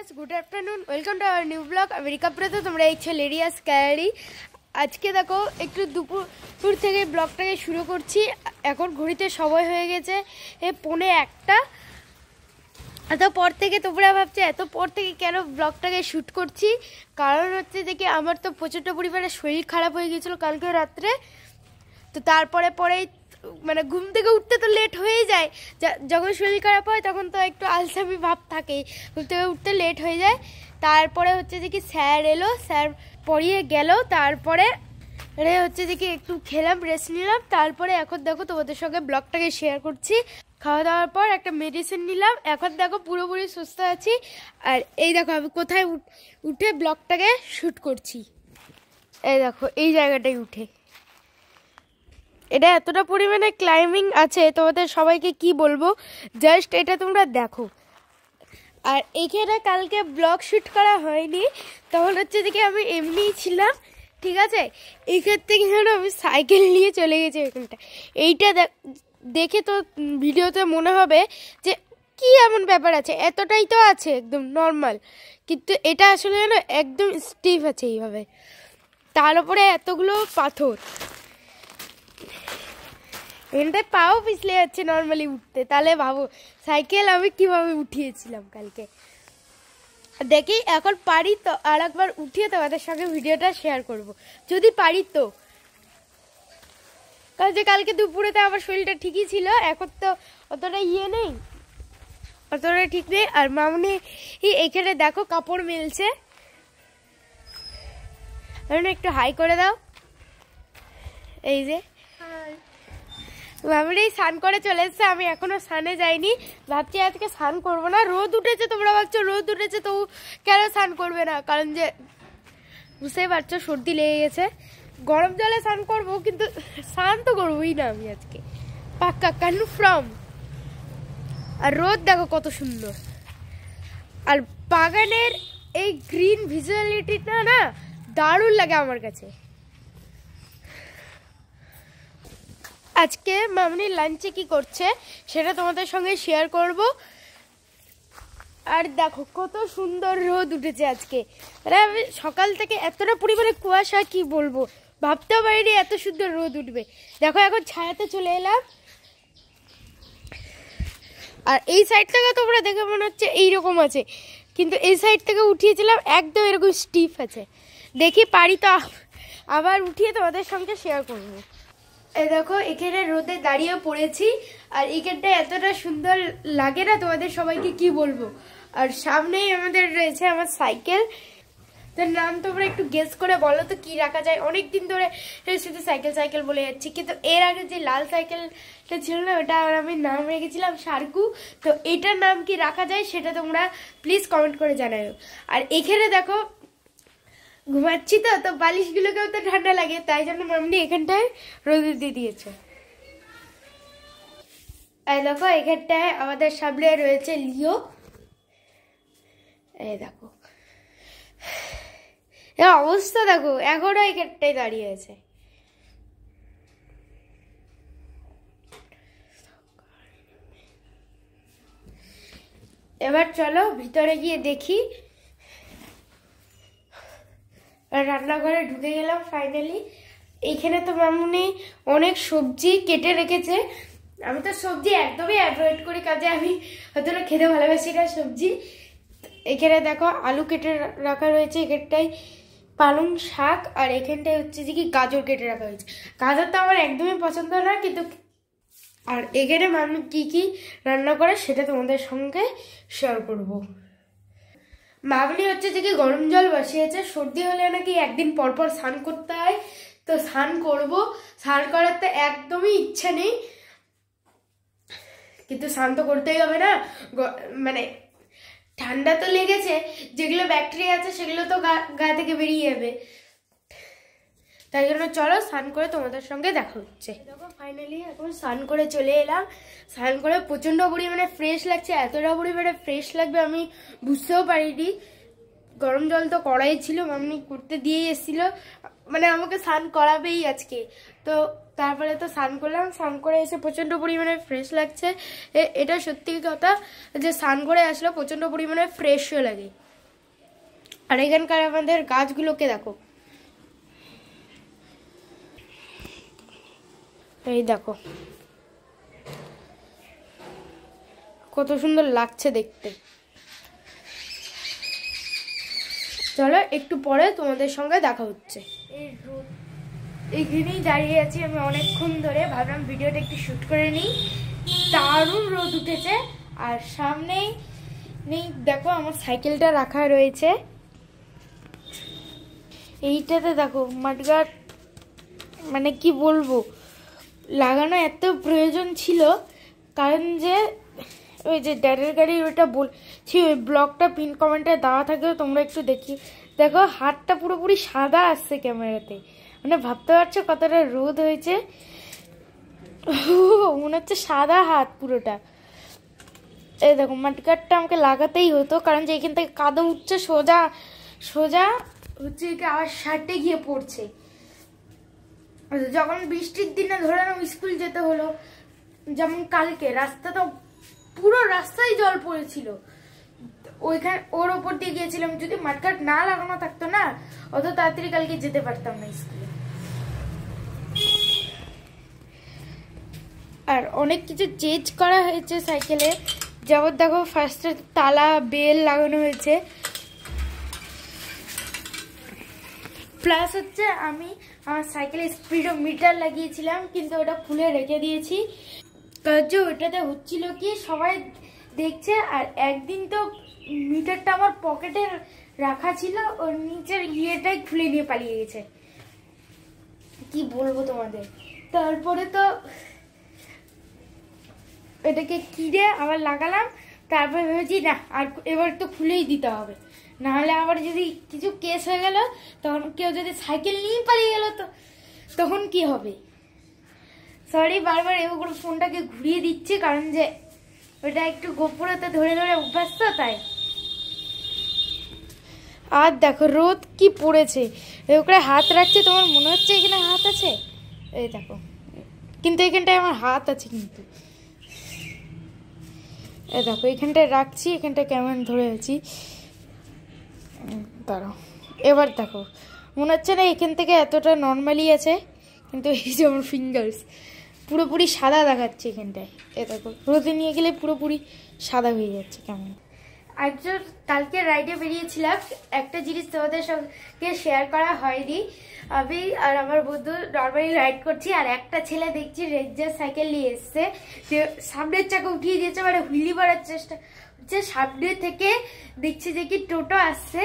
Guys, good afternoon, welcome to our new blog. আমি রিকাপ্রাতে, তোমরা দেখছো লেডিয়াস ক্যারি। আজকে দেখো একটু দুপুর থেকে ব্লগটাকে শুরু করছি। এখন ঘড়িতে সময় হয়ে গেছে 1:45। এত পর থেকে তোমরা ভাবছো এত পর থেকে কেন ব্লগটাকে শ্যুট করছি। কারণ হচ্ছে যে কি, আমার তো প্রচণ্ড পরিমাণে শরীর খারাপ হয়ে গিয়েছিলো কালকে রাত্রে। তো পরেই মানে ঘুম থেকে উঠতে তো লেট হয়ে যায়। যখন শরীর খারাপ হয় তখন তো একটু আলসামি ভাব থাকে, ঘুম থেকে উঠতে লেট হয়ে যায়। তারপরে হচ্ছে যে কি স্যার এলো, স্যার পড়িয়ে গেল। তারপরে হচ্ছে যে কি একটু খেলাম, রেস্ট নিলাম। তারপরে এখন দেখো তোমাদের সঙ্গে ব্লগটাকে শেয়ার করছি। খাওয়া দাওয়ার পর একটা মেডিসিন নিলাম, এখন দেখো পুরোপুরি সুস্থ আছি। আর এই দেখো আমি কোথায় উঠে ব্লগটাকে শ্যুট করছি। এই দেখো এই জায়গাটায় উঠে, এটা এতটা পরিমাণে ক্লাইম্বিং আছে, তোমাদের সবাইকে কি বলবো, জাস্ট এটা তোমরা দেখো। আর এখানে কালকে ব্লগ শ্যুট করা হয়নি, তখন হচ্ছে দেখি আমি এমনিই ছিলাম, ঠিক আছে। এইখান থেকে যেন আমি সাইকেল নিয়ে চলে গেছি এখানটা। এইটা দেখে তো ভিডিওতে মনে হবে যে কি এমন ব্যাপার আছে, এতটাই তো আছে একদম নর্মাল, কিন্তু এটা আসলে যেন একদম স্টিফ আছে এইভাবে, তার উপরে এতগুলো পাথর। এখানটায় পাও পিছলে যাচ্ছে নর্মালি উঠতে, তাহলে ভাবো সাইকেল আমি কিভাবে উঠিয়েছিলাম কালকে। দেখি এখন পারি তো আর একবার উঠিয়ে তোমাদের সঙ্গে ভিডিওটা শেয়ার করব, যদি পারি তো। কারণ যে কালকে দুপুরে তো আমার শরীরটা ঠিকই ছিল, এখন তো অতটা নেই, অতটা ঠিক নেই। আর মামনি এখানে দেখো কাপড় মেলছে, একটু হাই করে দাও। এই যে মামনি স্নান করে চলে এসছে, আমি এখনো স্নানে যাইনি। ভাবছি আজকে স্নান করবো না, রোদ উঠেছে। তোমরা ভাবছো রোদ উঠেছে তো কেন স্নান করবে না, কারণ যে বুঝতেই পারছো সর্দি লেগে গেছে। গরম জলে স্নান করবো, কিন্তু স্নান তো করবোই না আমি আজকে পাক্কা, কনফার্ম। আর রোদ দেখো কত সুন্দর। আর বাগানের এই গ্রিন ভিজুয়ালিটিটা না দারুণ লাগে আমার কাছে। আজকে মামনি লাঞ্চে কি করছে সেটা তোমাদের সঙ্গে শেয়ার করব। আর দেখো কত সুন্দর রোদ উঠেছে আজকে। আমি সকাল থেকে এতটা পরিমাণে কুয়াশা, কি বলবো, ভাবতেও পারিনি এত সুন্দর রোদ উঠবে। দেখো এখন ছায়াতে চলে এলাম। আর এই সাইড থেকে তোমরা দেখে মনে হচ্ছে এইরকম আছে, কিন্তু এই সাইড থেকে উঠিয়েছিলাম একদম এরকম স্টিফ আছে। দেখি পারি তো আবার উঠিয়ে তোমাদের সঙ্গে শেয়ার করবো। এই দেখো এখানে রোদে দাঁড়িয়ে পড়েছি, আর এখানটা এতটা সুন্দর লাগে না তোমাদের সবাইকে কি বলবো। আর সামনেই আমাদের রয়েছে আমার সাইকেল, তার নাম তোমরা একটু গেস করে বলো তো কি রাখা যায়। অনেকদিন ধরে শুধু সাইকেল সাইকেল বলে যাচ্ছি, কিন্তু এর আগে যে লাল সাইকেলটা ছিল না, ওটা আমি নাম রেখেছিলাম সার্কু। তো এটার নাম কি রাখা যায় সেটা তোমরা প্লিজ কমেন্ট করে জানাও। আর এখানে দেখো ঘুমাচ্ছি তো বালিশগুলোকেও তো ঠান্ডা লাগে, তাই জন্য মামনি এখানটায় রোদে দিয়ে দিয়েছে। এই দেখো এখানটায় আমাদের সামনে রয়েছে লিও। এই দেখো অবস্থা দেখো, এখনো এখানটায় দাঁড়িয়ে আছে। এবার চলো ভিতরে গিয়ে দেখি। রান্নাঘরে ঢুকে গেলাম ফাইনালি। এইখানে তো মামুনি অনেক সবজি কেটে রেখেছে। আমি তো সবজি একদমই অ্যাভয়েড করি, কাজে আমি হয়তো খেতে ভালোবাসি না সবজি। এখানে দেখো আলু কেটে রাখা রয়েছে, এখানটায় পালং শাক, আর এখানটায় হচ্ছে যে কি গাজর কেটে রাখা হয়েছে। গাজর তো আমার একদমই পছন্দ না, কিন্তু আর এখানে মামনি কি কি রান্না করে সেটা তোমাদের সঙ্গে শেয়ার করবো। মামনি হচ্ছে যে কি গরম জল বসিয়েছে, সর্দি হলে নাকি একদিন পর পর স্নান করতে হয়, তো স্নান করবো। স্নান করার তো একদমই ইচ্ছা নেই, কিন্তু স্নান তো করতেই হবে না, মানে ঠান্ডা তো লেগেছে, যেগুলো ব্যাকটেরিয়া আছে সেগুলো তো গা থেকে বেরিয়ে যাবে। তাই জন্য চলো স্নান করে তোমাদের সঙ্গে দেখা হচ্ছে। দেখো ফাইনালি এখন স্নান করে চলে এলাম। স্নান করে প্রচণ্ড পরিমাণে ফ্রেশ লাগছে, এতটা পরিমাণে ফ্রেশ লাগবে আমি বুঝতেও পারিনি। গরম জল তো কড়াই ছিল, মামনি করতে দিয়েই এসেছিল, মানে আমাকে স্নান করাবেই আজকে। তো তারপরে তো স্নান করলাম, স্নান করে এসে প্রচণ্ড পরিমাণে ফ্রেশ লাগছে। এটা সত্যি কথা যে স্নান করে আসলে প্রচণ্ড পরিমাণে ফ্রেশও লাগে। আর এখানকার আমাদের গাছগুলোকে দেখো, এই দেখো কত সুন্দর লাগছে দেখতে। চলো একটু পরে তোমাদের সঙ্গে দেখা হচ্ছে। এই রোদ, এইখানেই দাঁড়িয়ে আছি আমি অনেকক্ষণ ধরে, ভাবলাম ভিডিওটা একটু শ্যুট করে নিই। দারুণ রোদ উঠেছে। আর সামনেই নেই দেখো আমার সাইকেলটা রাখা রয়েছে, এইটাতে দেখো মাঠগাট, মানে কি বলবো, লাগানো এত প্রয়োজন ছিল। কারণ যে ওই যে ড্যাডের গাড়ি ওইটা বলছি, ওই ব্লগটা পিন কমেন্টে দেওয়া থাকলেও তোমরা একটু দেখো হাতটা পুরোপুরি সাদা আসছে ক্যামেরাতে, মানে ভাবতে পারছো কতটা রোদ হয়েছে। মনে হচ্ছে সাদা হাত পুরোটা। এই দেখো মাটিকাটটা আমাকে লাগাতেই হতো, কারণ যে এখান থেকে কাদা উঠছে সোজা সোজা হচ্ছে আবার শার্টে গিয়ে পড়ছে। যখন বৃষ্টির দিনে ধরে নাও স্কুল যেতে হলো, যেমন কালকে রাস্তাটা পুরো রাস্তায় জল পড়েছিল, ওইখানে ওর ওপর দিয়ে গিয়েছিলাম। যদি মাঠঘাট না লাগানো থাকতো না, অত তাড়াতাড়ি কালকে যেতে পারতাম না স্কুলে। আর অনেক কিছু চেঞ্জ করা হয়েছে সাইকেলে, যেমন দেখো ফার্স্টে তালা বেল লাগানো হয়েছে, প্লাস হচ্ছে আমি আমার সাইকেলে স্পিডোমিটার লাগিয়েছিলাম, কিন্তু ওটা খুলে রেখে দিয়েছি। কারণ ওইটাতে হচ্ছিল কি সবাই দেখছে, আর একদিন তো মিটারটা আমার পকেটে রাখা ছিল, ওর নিচের ইয়েটাই খুলে নিয়ে পালিয়ে গেছে। কি বলবো তোমাদের। তারপরে তো এটাকে কিনে আবার লাগালাম, তারপরে ভেবেছি না আর এবার তো খুলেই দিতে হবে, নাহলে আবার যদি কিছু কেস হয়ে গেল, তখন কেউ যদি সাইকেল নিয়ে পালিয়ে গেল তো তখন কি হবে। সরি বারবার এগুলো ফোনটাকে ঘুরিয়ে দিচ্ছি, কারণ যে ওটা একটু গোপরতে ধরে ধরে অভ্যাস তো, তাই। আর দেখো রোদ কি পড়েছে, ওখানে হাত রাখছে, তোমার মনে হচ্ছে এখানে হাত আছে, এই দেখো, কিন্তু এখানটায় আমার হাত আছে, কিন্তু এই দেখো এখানটায় রাখছি, এখানটায় কেমন ধরে আছি, দাঁড়াও। এবার দেখো মনে হচ্ছে না এখান থেকে এতটা নর্মালি আছে, কিন্তু এই যে আমার ফিঙ্গার্স পুরোপুরি সাদা দেখাচ্ছে এখানটায়। এ দেখো রোদে নিয়ে গেলে পুরোপুরি সাদা হয়ে যাচ্ছে কেমন। একজন কালকে রাইডে বেরিয়েছিলাম, একটা জিনিস তোমাদের সঙ্গে শেয়ার করা হয়নি। আমি আর আমার বন্ধু নর্মালি রাইড করছি, আর একটা ছেলে দেখছি রেঞ্জার সাইকেল নিয়ে এসছে, সামনের চাকা উঠিয়ে দিয়েছে, মানে হুইলি মারার চেষ্টা হচ্ছে। সামনে থেকে দেখছি যে কি টোটো আসছে,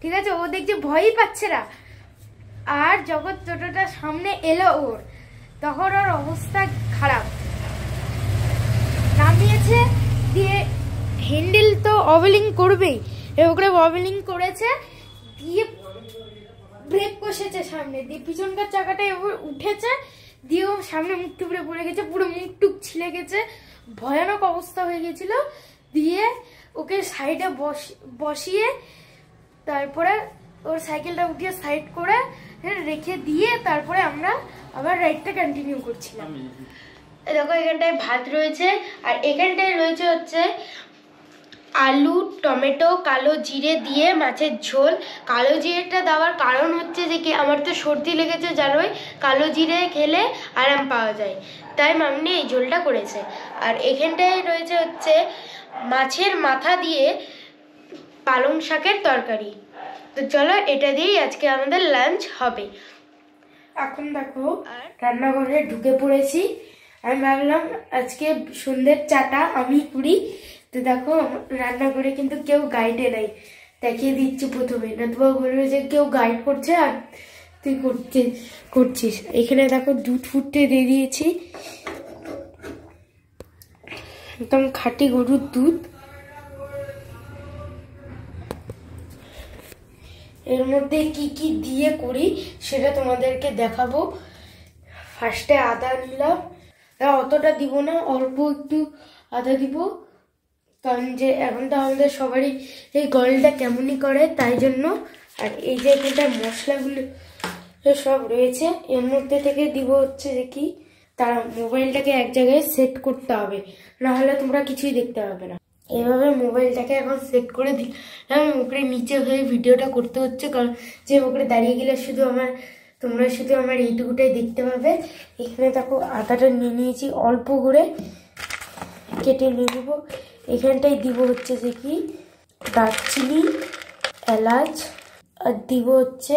ঠিক আছে, ও দেখছি ভয়ই পাচ্ছে না। আর যখন টোটোটা সামনে এলো ওর, তখন ওর অবস্থা খারাপ, নামিয়েছে দিয়ে হ্যান্ডেল তো অবলিং করবেই, ওখানে অবলিং করেছে, দিয়ে ব্রেক কষেছে সামনে, দিয়ে পিছনকার চাকাটা উঠেছে, দিয়ে ও সামনে মুখ টুকরে পড়ে গেছে, পুরো মুখ টুক ছিলে গেছে, ভয়ানক অবস্থা হয়ে গেছিল। দিয়ে ওকে সাইডে বসিয়ে তারপরে ওর সাইকেলটা উঠিয়ে সাইড করে রেখে দিয়ে তারপরে আমরা আবার রাইডটা কন্টিনিউ করছিলাম। দেখো এখানটায় ভাত রয়েছে, আর এখানটায় রয়েছে হচ্ছে আলু টমেটো কালো জিরে দিয়ে মাছের ঝোল। কালো জিরেটা দেওয়ার কারণ হচ্ছে যে কি আমার তো সর্দি লেগেছে জানোই, কালো জিরে খেলে আরাম পাওয়া যায়, তাই মামনি এই ঝোলটা করেছে। আর এখানটায় রয়েছে হচ্ছে মাছের মাথা দিয়ে পালং শাকের তরকারি। তো চলো এটা দিয়েই আজকে আমাদের লাঞ্চ হবে। এখন দেখো রান্নাঘরে ঢুকে পড়েছি, আমি ভাবলাম আজকে সন্ধ্যের চাটা আমি করি। তো দেখো রান্নাঘরে কিন্তু কেউ গাইডে নাই, দেখিয়ে দিচ্ছি প্রথমে, না তোমার বলবে যে কেউ গাইড করছে আর তুই করছিস। এখানে দেখো দুধ ফুটতে দিয়ে দিয়েছি, একদম খাঁটি গরুর দুধ। এর মধ্যে কি কি দিয়ে করি সেটা তোমাদেরকে দেখাবো। ফার্স্টে আদা নিলাম, অতটা দিব না, অল্প একটু আদা দিব, কারণ যে এখন তো আমাদের সবারই এই গলটা কেমনই করে, তাই জন্য। আর এই যে এখানটা মশলাগুলো সব রয়েছে, এর মধ্যে থেকে দিব হচ্ছে যে কি তার মোবাইলটাকে এক জায়গায় সেট করতে হবে, নাহলে তোমরা কিছুই দেখতে পাবে না। এভাবে মোবাইলটাকে এখন সেট করে দিলাম, উপরে নিচে হয়ে ভিডিওটা করতে হচ্ছে, কারণ যে উপরে দাঁড়িয়ে গেলে তোমরা শুধু আমার এইটুকুটাই দেখতে পাবে। এখানে দেখো আটাটা নিয়ে নিয়েছি, অল্প করে কেটে নিয়ে নেবো। এখানটায় দিব হচ্ছে যে কি দারচিনি, এলাচ, আর দিব হচ্ছে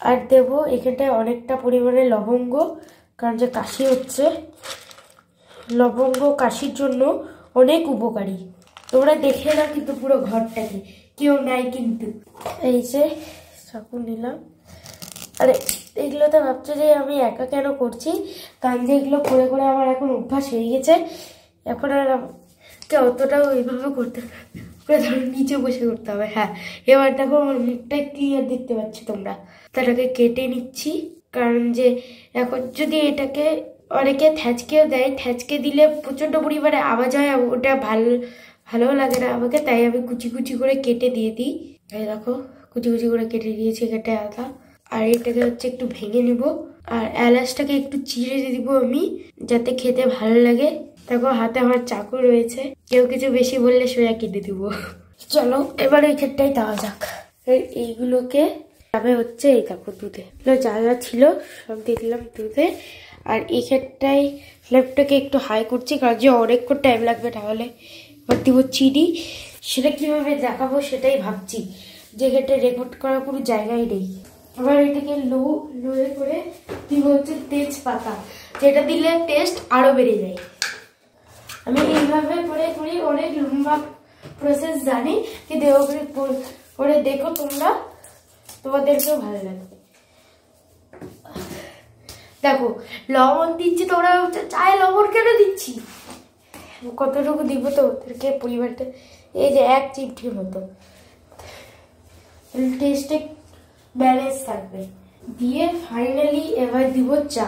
আর দেবো এখানটায় অনেকটা পরিমাণে লবঙ্গ, কারণ যে কাশি হচ্ছে, লবঙ্গ কাশির জন্য অনেক উপকারী। তোমরা দেখে নাও কিন্তু পুরো ঘরটাকে, কেউ নাই কিন্তু। এই যে চাকু নিলাম। আরে এগুলো তো ভাবছো যে আমি একা কেন করছি, কারণ যে এগুলো করে করে আমার এখন অভ্যাস হয়ে গেছে। এখন আর অতটাও ওইভাবে করতে করে ধরো নিচে বসে করতে হবে। হ্যাঁ, এবার দেখো আমার মুখটা ক্লিয়ার দেখতে পাচ্ছ তোমরা। তাটাকে কেটে নিচ্ছি, কারণ যে এখন যদি এটাকে অনেকে থ্যাচকেও দেয়, থ্যাচকে দিলে প্রচণ্ড পরিমাণে আওয়াজ হয়, ওটা ভালো লাগে না আমাকে, তাই আমি কুচি কুচি করে কেটে দিয়ে দিই। এই দেখো কুচি কুচি করে কেটে দিয়েছি, কেটে আদা। আর এটাকে হচ্ছে একটু ভেঙে নিব, আর এলাচটাকে একটু চিড়ে দিব আমি, যাতে খেতে ভালো লাগে। দেখো হাতে আমার চাকু রয়েছে, কেউ কিছু বেশি বললে সোজা কেটে দিব। চলো এবার এই ক্ষেত্রটাই দেওয়া যাক। এইগুলোকে যাবে হচ্ছে এই দেখো দুধে, যা যা ছিল সব দিয়ে দিলাম দুধে। আর এই ক্ষেত্রটাই ফ্লেমটাকে একটু হাই করছি, কারণ যে অনেকক্ষণ টাইম লাগবে, তাহলে এবার দিব চিনি। সেটা কিভাবে দেখাবো সেটাই ভাবছি, যে ক্ষেত্রে রেকর্ড করার কোনো জায়গায় নেই। এবার এটাকে লোয়ে করে দিব হচ্ছে তেজপাতা, যেটা দিলে টেস্ট আরো বেড়ে যায়। আমি এইভাবে করে করি, অনেক লম্বা প্রসেস জানি, কিন্তু করে দেখো তোমরা, তোমাদেরকেও ভালো লাগবে। দেখো লবণ দিচ্ছি, তোমরা চায় লবণ কেন দিচ্ছি, কতটুকু দিব তো ওদেরকে পরিমাণটা, এই যে 1 চিমটির মতো, টেস্টে ব্যালেন্স থাকবে। দিয়ে ফাইনালি এবার দিব চা।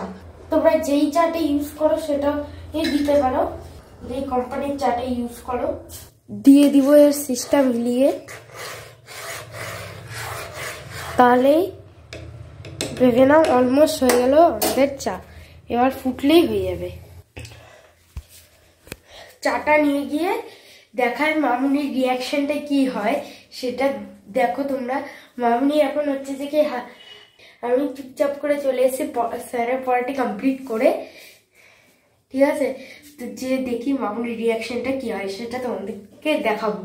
তোমরা যেই চাটা ইউজ করো সেটা দিতে পারো, যেই কোম্পানির চাটা ইউজ করো। দিয়ে দিব এর সিস্টেম মিলিয়ে, তাহলেই ভেবে নাও অলমোস্ট হয়ে গেল আমাদের চা। এবার ফুটলেই হয়ে যাবে। চাটা নিয়ে গিয়ে দেখার মামুনির রিয়াকশনটা কি হয় সেটা দেখো তোমরা। মামুনি এখন হচ্ছে যে কি, আমি চুপচাপ করে চলে এসেছি স্যারের পড়াটি কমপ্লিট করে, ঠিক আছে? তো যে দেখি মামুনির রিয়াকশনটা কি হয় সেটা তোমাদেরকে দেখাবো।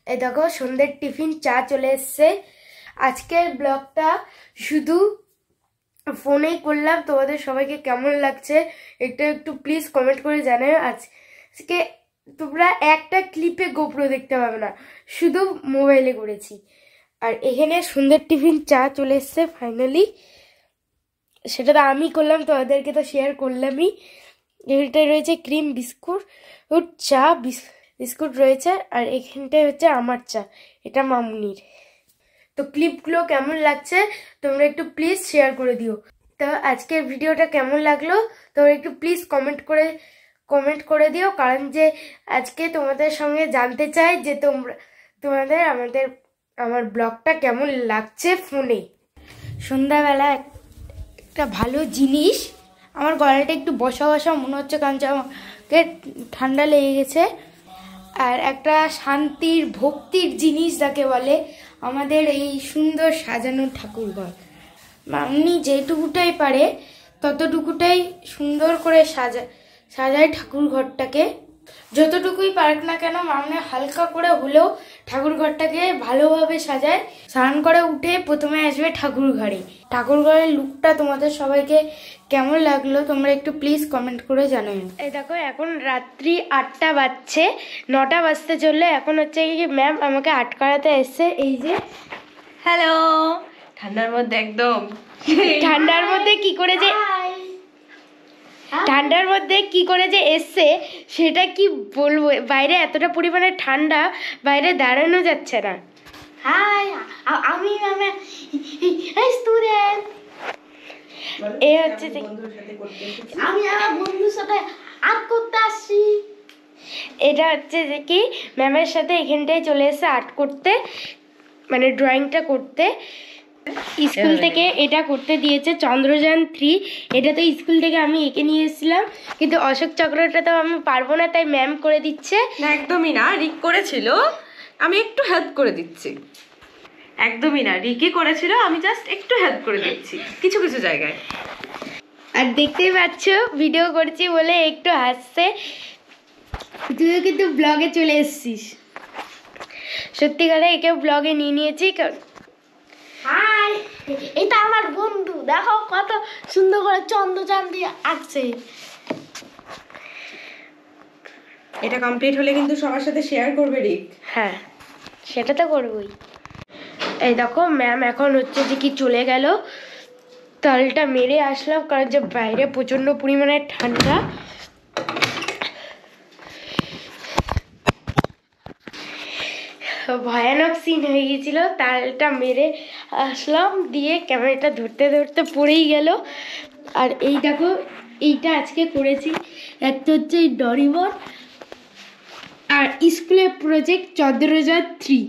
এই দেখো সন্ধ্যের টিফিন চা চলে এসছে। আজকের ব্লগটা শুধু ফোনেই করলাম, তোমাদের সবাইকে কেমন লাগছে একটু প্লিজ কমেন্ট করে জানাও। আজকে তোমরা একটা ক্লিপে গোপ্রো দেখতে পাবে না, শুধু মোবাইলে করেছি। আর এখানে সন্ধ্যের টিফিন চা চলে এসছে ফাইনালি, সেটা তো আমি করলাম, তোমাদেরকে তো শেয়ার করলামই। এখানটায় রয়েছে ক্রিম বিস্কুট, চা বিস্কুট রয়েছে, আর এখানটায় হচ্ছে আমার চা, এটা মামুনির। তো ক্লিপগুলো কেমন লাগছে তোমরা একটু প্লিজ শেয়ার করে দিও। তো আজকের ভিডিওটা কেমন লাগলো তোমরা একটু প্লিজ কমেন্ট করে দিও, কারণ যে আজকে তোমাদের সঙ্গে জানতে চাই যে তোমাদের আমার ব্লগটা কেমন লাগছে ফোনে। সন্ধ্যাবেলা একটা ভালো জিনিস, আমার গলাটা একটু বসা বসা মনে হচ্ছে, কারণ যে আমাকে ঠান্ডা লেগে গেছে। আর একটা শান্তির ভক্তির জিনিস যাকে বলে, আমাদের এই সুন্দর সাজানো ঠাকুরঘর। মামনি যেটুকুটাই পারে ততটুকুটাই সুন্দর করে সাজায় ঠাকুর ঘরটাকে। যতটুকুই পারুক না কেন মামনি হালকা করে হলেও ঠাকুর ঘরটাকে ভালোভাবে সাজায়। স্নান করে উঠে প্রথমে আসবে ঠাকুর ঘরে। ঠাকুর ঘরের লুকটা তোমাদের সবাইকে কেমন লাগলো তোমরা একটু প্লিজ কমেন্ট করে জানাও। এই দেখো এখন রাত্রি 8টা বাজছে, 9টা বাজতে চললে। এখন হচ্ছে কি ম্যাম আমাকে আটকাতে এসছে। এই যে হ্যালো, ঠান্ডার মধ্যে একদম ঠান্ডার মধ্যে কি করে যে এসছে সেটা কি বলবো। বাইরে এতটা পরিমাণে ঠান্ডা, বাইরে দাঁড়ানো যাচ্ছে না। হাই, আমি স্টুডেন্ট, এ হচ্ছে আমি আমার বন্ধুর সাথে আর্ট করতে আসছি। এটা হচ্ছে যে কি ম্যামের সাথে এখানটায় চলে এসে আর্ট করতে, মানে ড্রয়িংটা করতে। স্কুল থেকে এটা করতে দিয়েছে চন্দ্রযান 3। এটা তো স্কুল থেকে আমি এঁকে নিয়ে এসেছিলাম, কিন্তু অশোক চক্রটা তো আমি পারবো না, তাই ম্যাম করে দিচ্ছে। না একদমই না, রিক করেছিল, আমি একটু হেল্প করে দিচ্ছি। একদমই না, রিকি করেছিল, আমি জাস্ট একটু হেল্প করে দিচ্ছি কিছু কিছু জায়গায়। আর দেখতেই পাচ্ছ ভিডিও করছি বলে একটু হাসছে। তুইও কিন্তু ব্লগে চলে এসেছিস। সত্যিকারে একে ব্লগে নিয়ে নিয়েছি। হাই, এটা আমার বন্ধু, দেখো কত সুন্দর করে চন্দ্রযান দিয়ে আঁকছে। এটা কমপ্লিট হলে কিন্তু সবার সাথে শেয়ার করবে রিক। হ্যাঁ, সেটা তো করবই। এই দেখো ম্যাম এখন হচ্ছে যে কি চলে গেল, তালটা মেরে আসলাম, কারণ যে বাইরে প্রচণ্ড পরিমাণে ঠান্ডা। ভয়ানক সিন হয়ে গেছিলো, তালটা মেরে আসলাম, দিয়ে ক্যামেরাটা ধরতে ধরতে পড়েই গেল। আর এই দেখো এইটা আজকে করেছি, একটা হচ্ছে এই ডরিমন, আর স্কুলের প্রজেক্ট চন্দ্রযান 3।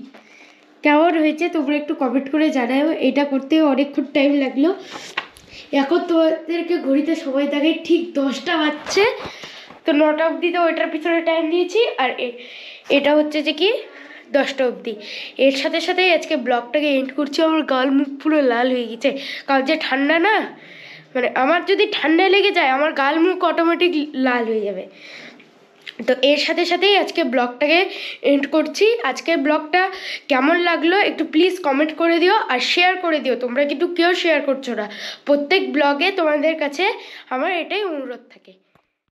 কেমন হয়েছে তোমরা একটু কমেন্ট করে জানাও। এটা করতে অনেকক্ষণ টাইম লাগলো। এখন তোমাদেরকে ঘড়িতে সময় থাকে ঠিক 10টা বাজছে, তো 9টা অবধি তো ওইটার পিছনে টাইম দিয়েছি, আর এটা হচ্ছে যে কি 10টা অবধি। এর সাথে সাথেই আজকে ব্লগটাকে এন্ড করছি। আমার গাল মুখ পুরো লাল হয়ে গেছে, কারণ যে ঠান্ডা না, মানে আমার যদি ঠান্ডা লেগে যায় আমার গাল মুখ অটোমেটিক লাল হয়ে যাবে। তো এর সাথে সাথেই আজকে ব্লগটাকে এন্ড করছি। আজকের ব্লগটা কেমন লাগলো একটু প্লিজ কমেন্ট করে দিও, আর শেয়ার করে দিও। তোমরা কিন্তু কেউ শেয়ার করছো না। প্রত্যেক ব্লগে তোমাদের কাছে আমার এটাই অনুরোধ থাকে।